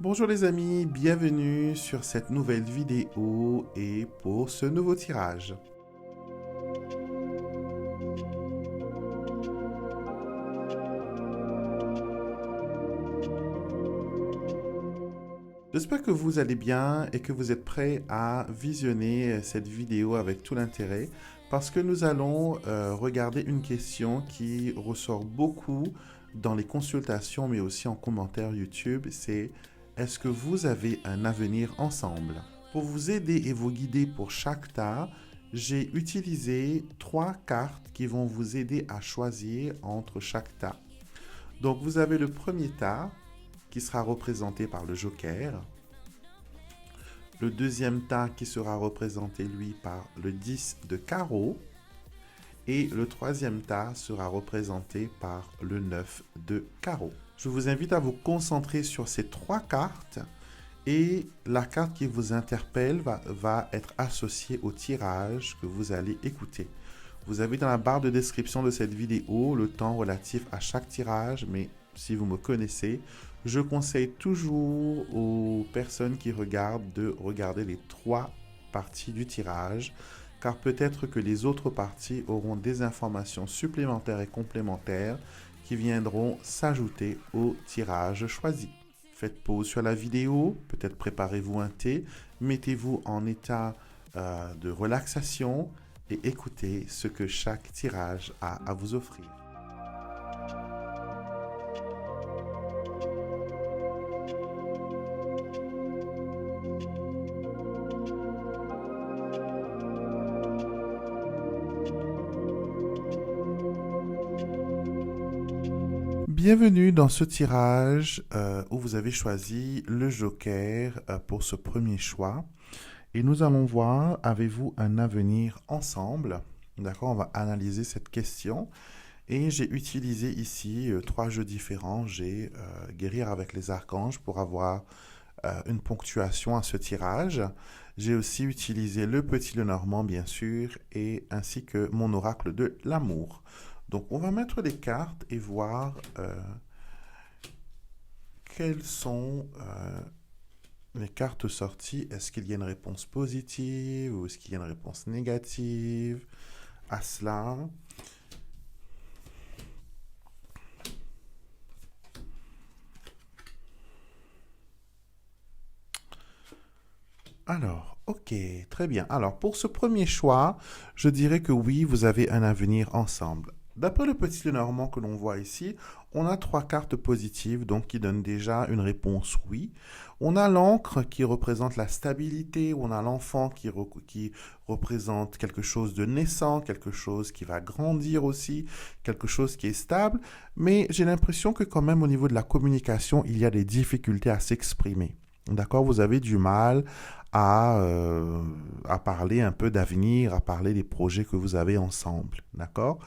Bonjour les amis, bienvenue sur cette nouvelle vidéo et pour ce nouveau tirage. J'espère que vous allez bien et que vous êtes prêts à visionner cette vidéo avec tout l'intérêt parce que nous allons regarder une question qui ressort beaucoup dans les consultations mais aussi en commentaire YouTube, c'est: est-ce que vous avez un avenir ensemble? Pour vous aider et vous guider pour chaque tas, j'ai utilisé 3 cartes qui vont vous aider à choisir entre chaque tas. Donc vous avez le premier tas qui sera représenté par le joker. Le deuxième tas qui sera représenté, lui, par le 10 de carreau. Et le troisième tas sera représenté par le 9 de carreau. Je vous invite à vous concentrer sur ces 3 cartes et la carte qui vous interpelle va être associée au tirage que vous allez écouter. Vous avez dans la barre de description de cette vidéo le temps relatif à chaque tirage, mais si vous me connaissez, je conseille toujours aux personnes qui regardent de regarder les 3 parties du tirage, car peut-être que les autres parties auront des informations supplémentaires et complémentaires qui viendront s'ajouter au tirage choisi. Faites pause sur la vidéo, peut-être préparez-vous un thé, mettez-vous en état de relaxation et écoutez ce que chaque tirage a à vous offrir. Bienvenue dans ce tirage où vous avez choisi le joker pour ce premier choix. Et nous allons voir, avez-vous un avenir ensemble? D'accord, on va analyser cette question. Et j'ai utilisé ici 3 jeux différents. J'ai Guérir avec les archanges pour avoir une ponctuation à ce tirage. J'ai aussi utilisé le Petit Lenormand, bien sûr, et ainsi que mon oracle de l'amour. Donc, on va mettre les cartes et voir quelles sont les cartes sorties. Est-ce qu'il y a une réponse positive ou est-ce qu'il y a une réponse négative à cela? Alors, ok, très bien. Alors, pour ce premier choix, je dirais que oui, vous avez un avenir ensemble. D'après le Petit Lenormand que l'on voit ici, on a 3 cartes positives, donc qui donnent déjà une réponse oui. On a l'encre qui représente la stabilité, on a l'enfant qui représente quelque chose de naissant, quelque chose qui va grandir aussi, quelque chose qui est stable. Mais j'ai l'impression que quand même au niveau de la communication, il y a des difficultés à s'exprimer. D'accord, vous avez du mal à parler un peu d'avenir, à parler des projets que vous avez ensemble. D'accord,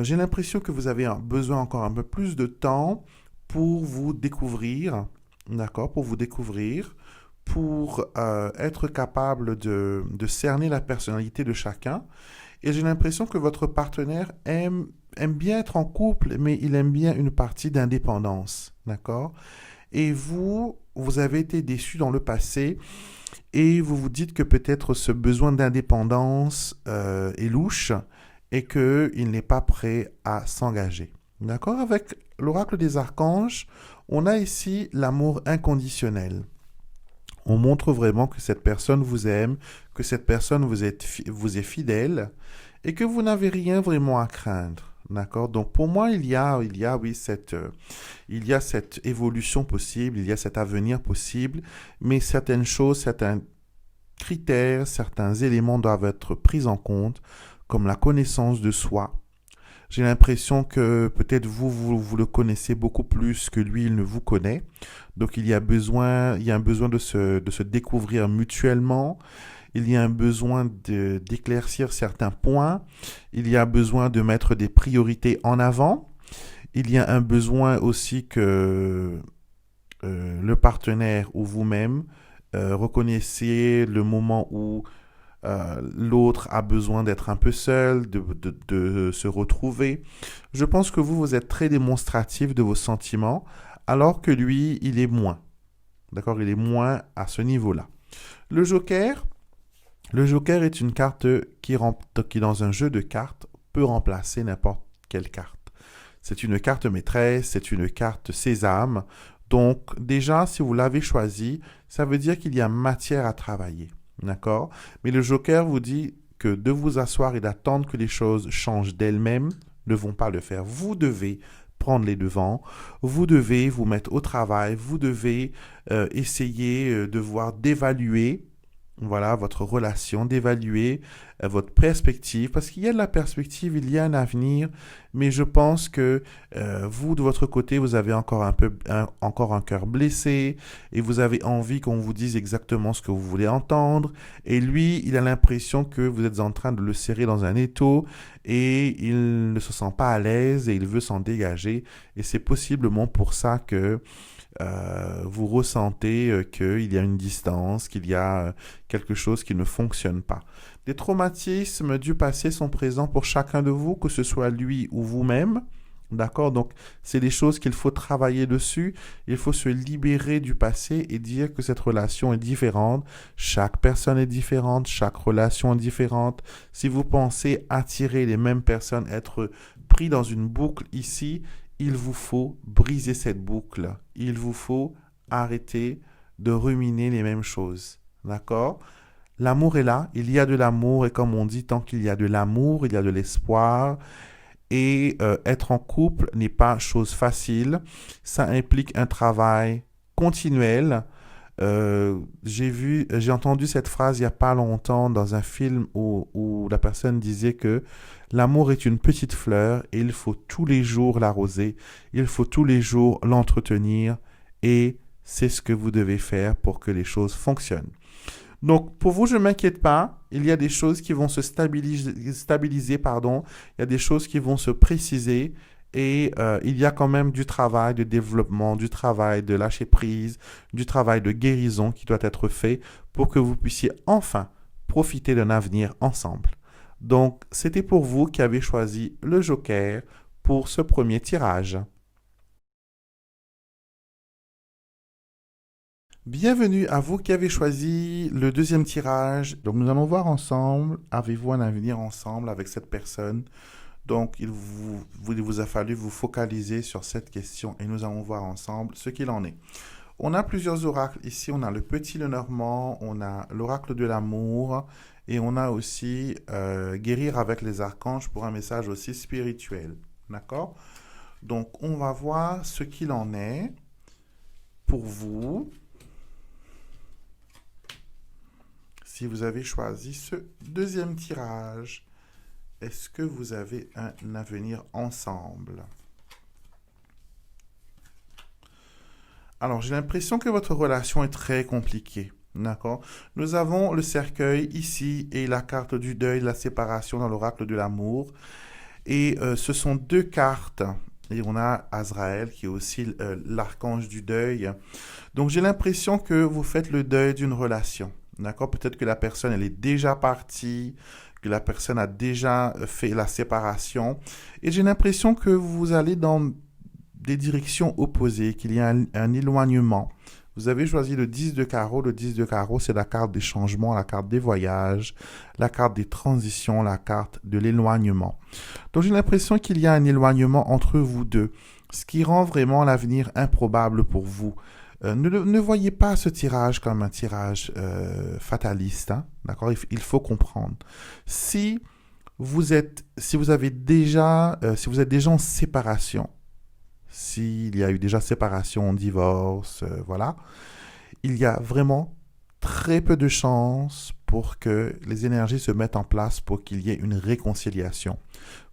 j'ai l'impression que vous avez besoin encore un peu plus de temps pour vous découvrir. D'accord, pour vous découvrir, pour être capable de cerner la personnalité de chacun. Et j'ai l'impression que votre partenaire aime bien être en couple, mais il aime bien une partie d'indépendance. D'accord? Et vous avez été déçu dans le passé et vous vous dites que peut-être ce besoin d'indépendance est louche et qu'il n'est pas prêt à s'engager. D'accord? Avec l'oracle des archanges, on a ici l'amour inconditionnel. On montre vraiment que cette personne vous aime, que cette personne vous est fidèle et que vous n'avez rien vraiment à craindre. D'accord? Donc pour moi, il y a cette évolution possible, il y a cet avenir possible, mais certaines choses, certains critères, certains éléments doivent être pris en compte, comme la connaissance de soi. J'ai l'impression que peut-être vous le connaissez beaucoup plus que lui, il ne vous connaît. Donc il y a un besoin de se découvrir mutuellement. Il y a un besoin d'éclaircir certains points. Il y a besoin de mettre des priorités en avant. Il y a un besoin aussi que le partenaire ou vous-même reconnaissiez le moment où l'autre a besoin d'être un peu seul, de se retrouver. Je pense que vous êtes très démonstratif de vos sentiments, alors que lui, il est moins. D'accord? Il est moins à ce niveau-là. Le Joker, le Joker est une carte qui, dans un jeu de cartes, peut remplacer n'importe quelle carte. C'est une carte maîtresse, c'est une carte sésame. Donc, déjà, si vous l'avez choisi, ça veut dire qu'il y a matière à travailler. D'accord? Mais le Joker vous dit que de vous asseoir et d'attendre que les choses changent d'elles-mêmes ne vont pas le faire. Vous devez prendre les devants, vous devez vous mettre au travail, vous devez essayer de voir, d'évaluer voilà, votre relation, d'évaluer votre perspective, parce qu'il y a de la perspective, il y a un avenir, mais je pense que vous, de votre côté, vous avez encore encore un cœur blessé, et vous avez envie qu'on vous dise exactement ce que vous voulez entendre, et lui, il a l'impression que vous êtes en train de le serrer dans un étau, et il ne se sent pas à l'aise, et il veut s'en dégager, et c'est possiblement pour ça que vous ressentez qu'il y a une distance, qu'il y a quelque chose qui ne fonctionne pas. Les traumatismes du passé sont présents pour chacun de vous, que ce soit lui ou vous-même. D'accord? Donc, c'est des choses qu'il faut travailler dessus. Il faut se libérer du passé et dire que cette relation est différente. Chaque personne est différente. Chaque relation est différente. Si vous pensez attirer les mêmes personnes, être pris dans une boucle ici, il vous faut briser cette boucle. Il vous faut arrêter de ruminer les mêmes choses. D'accord? L'amour est là, il y a de l'amour et comme on dit, tant qu'il y a de l'amour, il y a de l'espoir. Et être en couple n'est pas chose facile. Ça implique un travail continuel. J'ai entendu cette phrase il n'y a pas longtemps dans un film où la personne disait que l'amour est une petite fleur et il faut tous les jours l'arroser, il faut tous les jours l'entretenir et c'est ce que vous devez faire pour que les choses fonctionnent. Donc, pour vous, je ne m'inquiète pas. Il y a des choses qui vont se stabiliser, pardon. Il y a des choses qui vont se préciser. Et il y a quand même du travail de développement, du travail de lâcher prise, du travail de guérison qui doit être fait pour que vous puissiez enfin profiter d'un avenir ensemble. Donc, c'était pour vous qui avez choisi le Joker pour ce premier tirage. Bienvenue à vous qui avez choisi le deuxième tirage. Donc nous allons voir ensemble, avez-vous un avenir ensemble avec cette personne? Donc il vous a fallu vous focaliser sur cette question et nous allons voir ensemble ce qu'il en est. On a plusieurs oracles ici, on a le petit Lenormand, on a l'oracle de l'amour et on a aussi guérir avec les archanges pour un message aussi spirituel. D'accord? Donc on va voir ce qu'il en est pour vous. Si vous avez choisi ce deuxième tirage, est-ce que vous avez un avenir ensemble? Alors, j'ai l'impression que votre relation est très compliquée. D'accord? Nous avons le cercueil ici et la carte du deuil, la séparation dans l'oracle de l'amour. Et ce sont deux cartes. Et on a Azraël qui est aussi l'archange du deuil. Donc, j'ai l'impression que vous faites le deuil d'une relation. D'accord? Peut-être que la personne, elle est déjà partie, que la personne a déjà fait la séparation. Et j'ai l'impression que vous allez dans des directions opposées, qu'il y a un éloignement. Vous avez choisi le 10 de carreau. Le 10 de carreau, c'est la carte des changements, la carte des voyages, la carte des transitions, la carte de l'éloignement. Donc j'ai l'impression qu'il y a un éloignement entre vous deux, ce qui rend vraiment l'avenir improbable pour vous. Ne voyez pas ce tirage comme un tirage fataliste, hein, d'accord? Il faut comprendre. Si vous êtes déjà en séparation, s'il y a eu déjà séparation, divorce, voilà, il y a vraiment très peu de chances pour que les énergies se mettent en place pour qu'il y ait une réconciliation.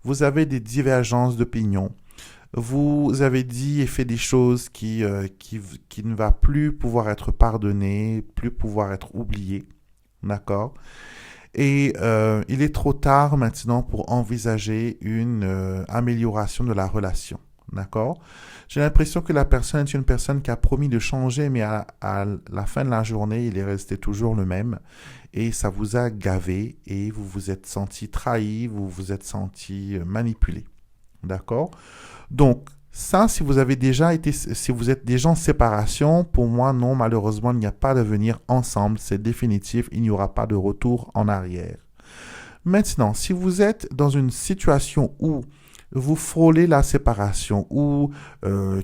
Vous avez des divergences d'opinion. Vous avez dit et fait des choses qui ne va plus pouvoir être pardonnées, plus pouvoir être oubliées. D'accord? Et il est trop tard maintenant pour envisager une amélioration de la relation. D'accord? J'ai l'impression que la personne est une personne qui a promis de changer, mais à la fin de la journée, il est resté toujours le même. Et ça vous a gavé et vous vous êtes senti trahi, vous vous êtes senti manipulé. D'accord? Donc, Ça, si vous êtes déjà en séparation, pour moi, non, malheureusement, il n'y a pas d'avenir ensemble. C'est définitif, il n'y aura pas de retour en arrière. Maintenant, si vous êtes dans une situation où vous frôlez la séparation, ou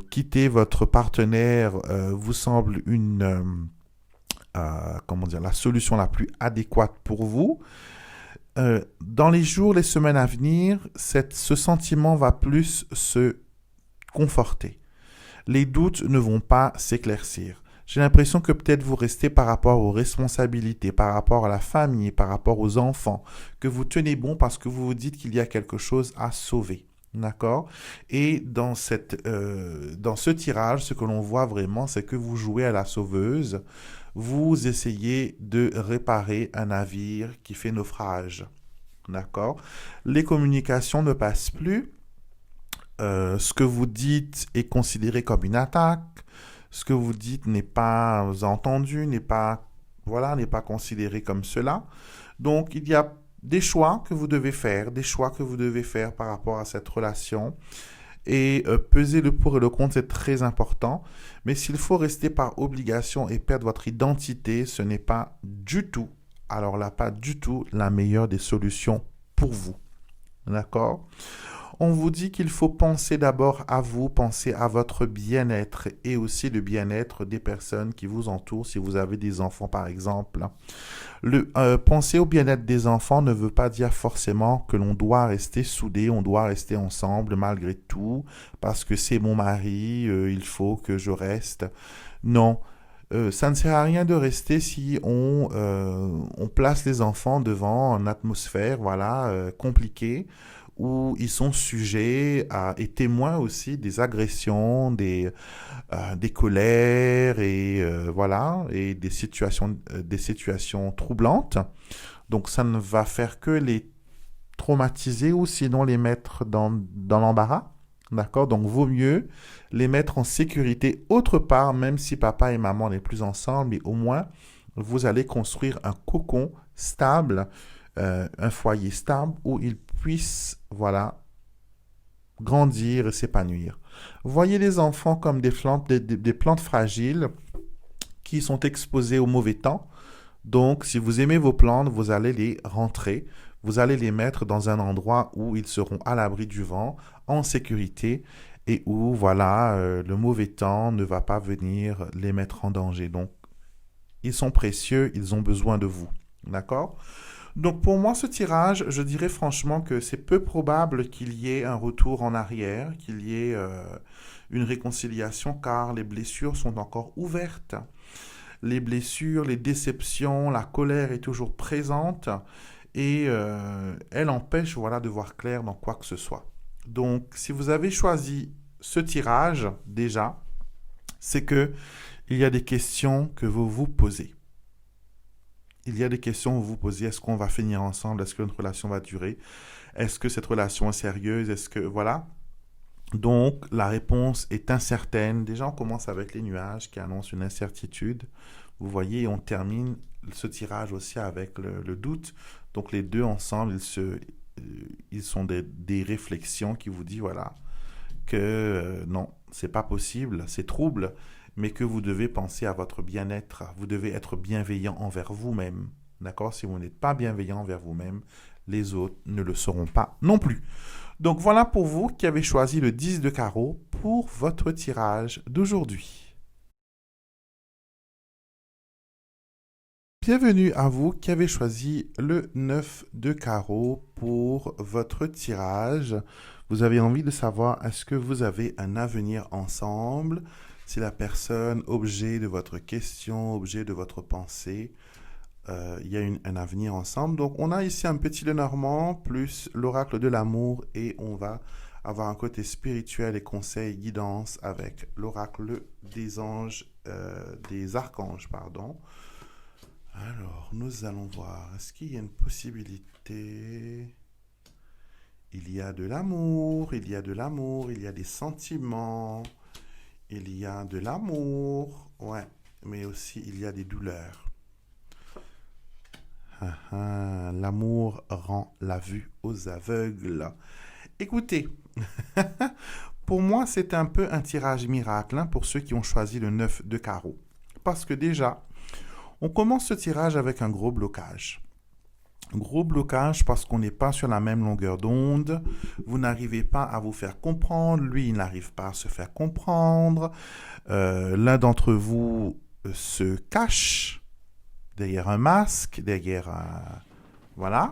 quitter votre partenaire vous semble comment dire, la solution la plus adéquate pour vous, dans les jours, les semaines à venir, ce sentiment va plus se conforter. Les doutes ne vont pas s'éclaircir. J'ai l'impression que peut-être vous restez par rapport aux responsabilités, par rapport à la famille, par rapport aux enfants, que vous tenez bon parce que vous vous dites qu'il y a quelque chose à sauver. D'accord? Et dans ce tirage, ce que l'on voit vraiment, c'est que vous jouez à la sauveuse. Vous essayez de réparer un navire qui fait naufrage. D'accord? Les communications ne passent plus. Ce que vous dites est considéré comme une attaque. Ce que vous dites n'est pas entendu, voilà, n'est pas considéré comme cela. Donc, il y a des choix que vous devez faire, par rapport à cette relation. Et peser le pour et le contre, c'est très important. Mais s'il faut rester par obligation et perdre votre identité, ce n'est pas du tout, alors là, pas du tout la meilleure des solutions pour vous. D'accord? On vous dit qu'il faut penser d'abord à vous, penser à votre bien-être et aussi le bien-être des personnes qui vous entourent, si vous avez des enfants par exemple. Penser au bien-être des enfants ne veut pas dire forcément que l'on doit rester soudé, on doit rester ensemble malgré tout, parce que c'est mon mari, il faut que je reste. Non. Ça ne sert à rien de rester si on place les enfants devant une atmosphère voilà, compliquée, où ils sont sujets et témoins aussi des agressions, des colères et voilà et des situations troublantes. Donc ça ne va faire que les traumatiser ou sinon les mettre dans l'embarras. D'accord? Donc vaut mieux les mettre en sécurité autre part, même si papa et maman n'est plus ensemble, mais au moins vous allez construire un cocon stable, un foyer stable où ils puissent, voilà, grandir et s'épanouir. Voyez les enfants comme des plantes fragiles qui sont exposées au mauvais temps. Donc, si vous aimez vos plantes, vous allez les rentrer, vous allez les mettre dans un endroit où ils seront à l'abri du vent, en sécurité, et où, voilà, le mauvais temps ne va pas venir les mettre en danger. Donc, ils sont précieux, ils ont besoin de vous. D'accord? Donc pour moi, ce tirage, je dirais franchement que c'est peu probable qu'il y ait un retour en arrière, qu'il y ait une réconciliation, car les blessures sont encore ouvertes. Les blessures, les déceptions, la colère est toujours présente et elle empêche voilà, de voir clair dans quoi que ce soit. Donc si vous avez choisi ce tirage, déjà, c'est que il y a des questions que vous vous posez. Il y a des questions où vous vous posez, est-ce qu'on va finir ensemble? Est-ce que notre relation va durer? Est-ce que cette relation est sérieuse? Est-ce que, voilà. Donc, la réponse est incertaine. Déjà, on commence avec les nuages qui annoncent une incertitude. Vous voyez, on termine ce tirage aussi avec le doute. Donc, les deux ensemble, ils sont des réflexions qui vous disent, voilà, que non, c'est pas possible, c'est trouble, mais que vous devez penser à votre bien-être. Vous devez être bienveillant envers vous-même. D'accord? Si vous n'êtes pas bienveillant envers vous-même, les autres ne le seront pas non plus. Donc voilà pour vous qui avez choisi le 10 de carreau pour votre tirage d'aujourd'hui. Bienvenue à vous qui avez choisi le 9 de carreau pour votre tirage. Vous avez envie de savoir est-ce que vous avez un avenir ensemble? Si la personne, objet de votre question, objet de votre pensée, il y a un avenir ensemble. Donc on a ici un petit Lenormand plus l'oracle de l'amour et on va avoir un côté spirituel et conseil, guidance avec l'oracle des anges, des archanges, pardon. Alors, nous allons voir. Est-ce qu'il y a une possibilité? Il y a de l'amour, il y a de l'amour, il y a des sentiments, il y a de l'amour, ouais, mais aussi il y a des douleurs. L'amour rend la vue aux aveugles. Écoutez, pour moi, c'est un peu un tirage miracle hein, pour ceux qui ont choisi le 9 de carreau. Parce que déjà, on commence ce tirage avec un gros blocage. Gros blocage parce qu'on n'est pas sur la même longueur d'onde. Vous n'arrivez pas à vous faire comprendre. Lui, il n'arrive pas à se faire comprendre. L'un d'entre vous se cache derrière un masque, derrière un... Voilà.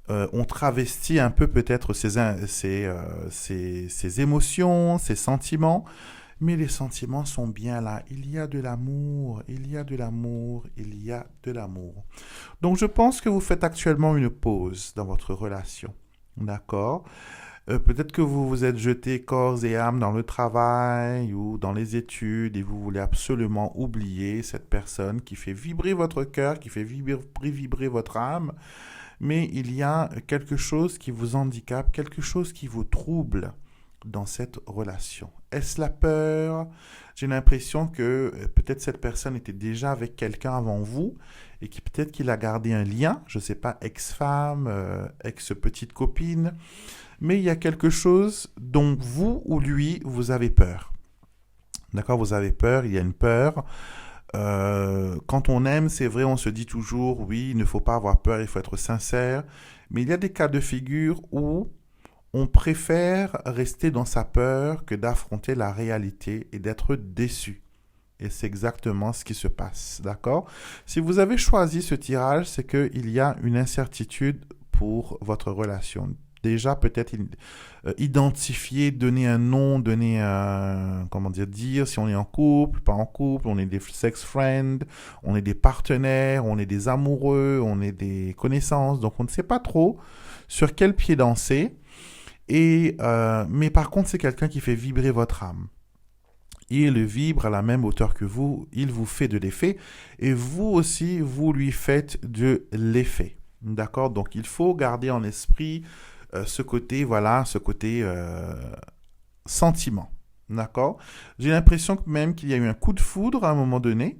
On travestit un peu peut-être ses émotions, ses sentiments. Mais les sentiments sont bien là. Il y a de l'amour, il y a de l'amour, il y a de l'amour. Donc je pense que vous faites actuellement une pause dans votre relation. D'accord? Peut-être que vous vous êtes jeté corps et âme dans le travail ou dans les études et vous voulez absolument oublier cette personne qui fait vibrer votre cœur, qui fait vibrer votre âme. Mais il y a quelque chose qui vous handicape, quelque chose qui vous trouble dans cette relation. Est-ce la peur? J'ai l'impression que peut-être cette personne était déjà avec quelqu'un avant vous et qui peut-être qu'il a gardé un lien, je ne sais pas, ex-femme, ex-petite copine, mais il y a quelque chose dont vous ou lui, vous avez peur. D'accord, vous avez peur, il y a une peur. Quand on aime, c'est vrai, on se dit toujours, oui, il ne faut pas avoir peur, il faut être sincère, mais il y a des cas de figure où on préfère rester dans sa peur que d'affronter la réalité et d'être déçu. Et c'est exactement ce qui se passe, d'accord? Si vous avez choisi ce tirage, c'est qu'il y a une incertitude pour votre relation. Déjà, peut-être identifier, donner un nom, donner un, comment dire si on est en couple, pas en couple, on est des sex friends, on est des partenaires, on est des amoureux, on est des connaissances. Donc, on ne sait pas trop sur quel pied danser. Mais par contre, c'est quelqu'un qui fait vibrer votre âme. Il vibre à la même hauteur que vous, il vous fait de l'effet, et vous aussi, vous lui faites de l'effet. D'accord? Donc, il faut garder en esprit ce côté, voilà, ce côté sentiment. D'accord? J'ai l'impression que même qu'il y a eu un coup de foudre à un moment donné.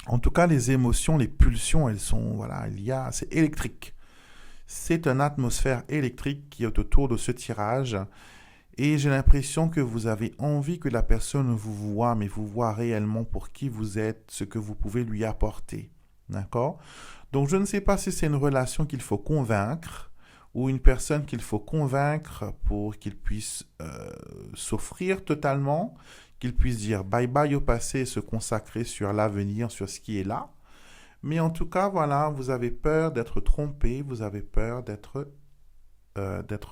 En tout cas, les émotions, les pulsions, elles sont, voilà, c'est électrique. C'est une atmosphère électrique qui est autour de ce tirage. Et j'ai l'impression que vous avez envie que la personne vous voit, mais vous voit réellement pour qui vous êtes, ce que vous pouvez lui apporter. D'accord? Donc, je ne sais pas si c'est une relation qu'il faut convaincre ou une personne qu'il faut convaincre pour qu'il puisse s'offrir totalement, qu'il puisse dire bye-bye au passé et se consacrer sur l'avenir, sur ce qui est là. Mais en tout cas, voilà, vous avez peur d'être trompé, vous avez peur d'être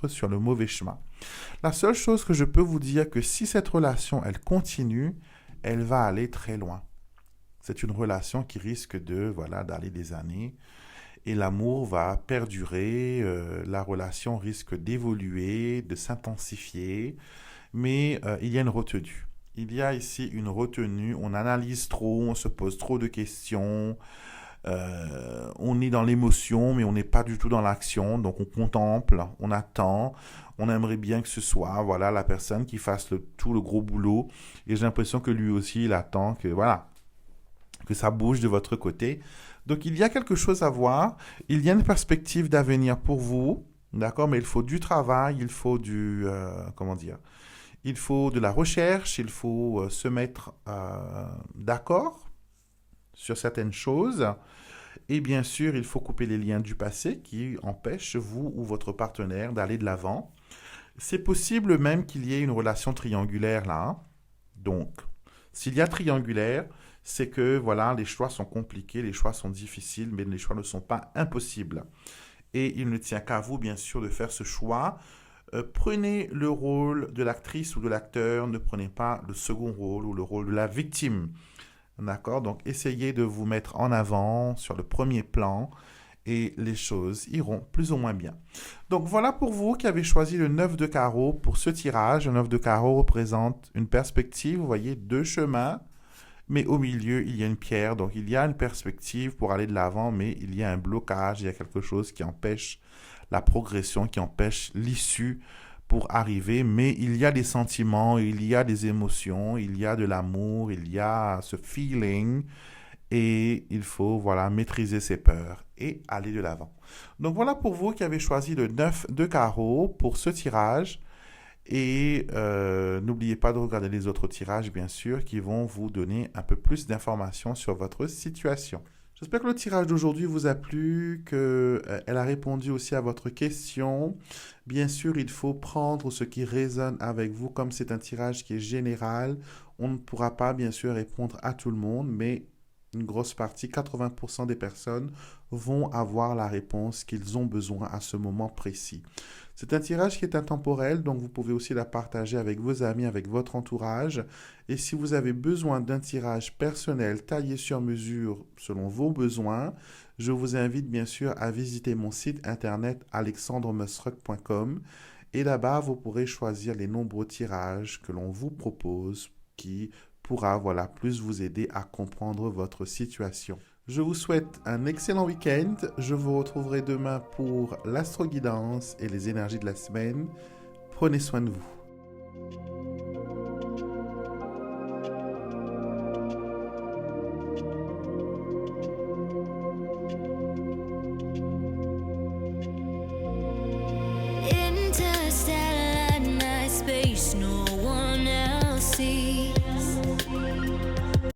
sur le mauvais chemin. La seule chose que je peux vous dire, que si cette relation, elle continue, elle va aller très loin. C'est une relation qui risque d'aller des années et l'amour va perdurer, la relation risque d'évoluer, de s'intensifier, mais il y a une retenue. Il y a ici une retenue, on analyse trop, on se pose trop de questions, on est dans l'émotion, mais on n'est pas du tout dans l'action. Donc on contemple, on attend, on aimerait bien que ce soit la personne qui fasse tout le gros boulot. Et j'ai l'impression que lui aussi, il attend que ça bouge de votre côté. Donc il y a quelque chose à voir. Il y a une perspective d'avenir pour vous, d'accord? Mais il faut du travail, il faut il faut de la recherche, il faut se mettre d'accord sur certaines choses. Et bien sûr, il faut couper les liens du passé qui empêchent vous ou votre partenaire d'aller de l'avant. C'est possible même qu'il y ait une relation triangulaire là. Hein. Donc, s'il y a triangulaire, c'est que les choix sont compliqués, les choix sont difficiles, mais les choix ne sont pas impossibles. Et il ne tient qu'à vous, bien sûr, de faire ce choix. Prenez le rôle de l'actrice ou de l'acteur, ne prenez pas le second rôle ou le rôle de la victime. D'accord? Donc, essayez de vous mettre en avant sur le premier plan et les choses iront plus ou moins bien. Donc, voilà pour vous qui avez choisi le 9 de carreau pour ce tirage. Le 9 de carreau représente une perspective, vous voyez, 2 chemins, mais au milieu, il y a une pierre. Donc, il y a une perspective pour aller de l'avant, mais il y a un blocage, il y a quelque chose qui empêche la progression, qui empêche l'issue pour arriver, mais il y a des sentiments, il y a des émotions, il y a de l'amour, il y a ce feeling et il faut maîtriser ses peurs et aller de l'avant. Donc voilà pour vous qui avez choisi le 9 de carreau pour ce tirage Et n'oubliez pas de regarder les autres tirages, bien sûr, qui vont vous donner un peu plus d'informations sur votre situation. J'espère que le tirage d'aujourd'hui vous a plu, qu'elle a répondu aussi à votre question. Bien sûr, il faut prendre ce qui résonne avec vous, comme c'est un tirage qui est général. On ne pourra pas, bien sûr, répondre à tout le monde, mais une grosse partie, 80% des personnes vont avoir la réponse qu'ils ont besoin à ce moment précis. C'est un tirage qui est intemporel, donc vous pouvez aussi la partager avec vos amis, avec votre entourage. Et si vous avez besoin d'un tirage personnel taillé sur mesure selon vos besoins, je vous invite bien sûr à visiter mon site internet alexandremusrock.com et là-bas vous pourrez choisir les nombreux tirages que l'on vous propose qui pourra plus vous aider à comprendre votre situation. Je vous souhaite un excellent week-end. Je vous retrouverai demain pour l'astroguidance et les énergies de la semaine. Prenez soin de vous.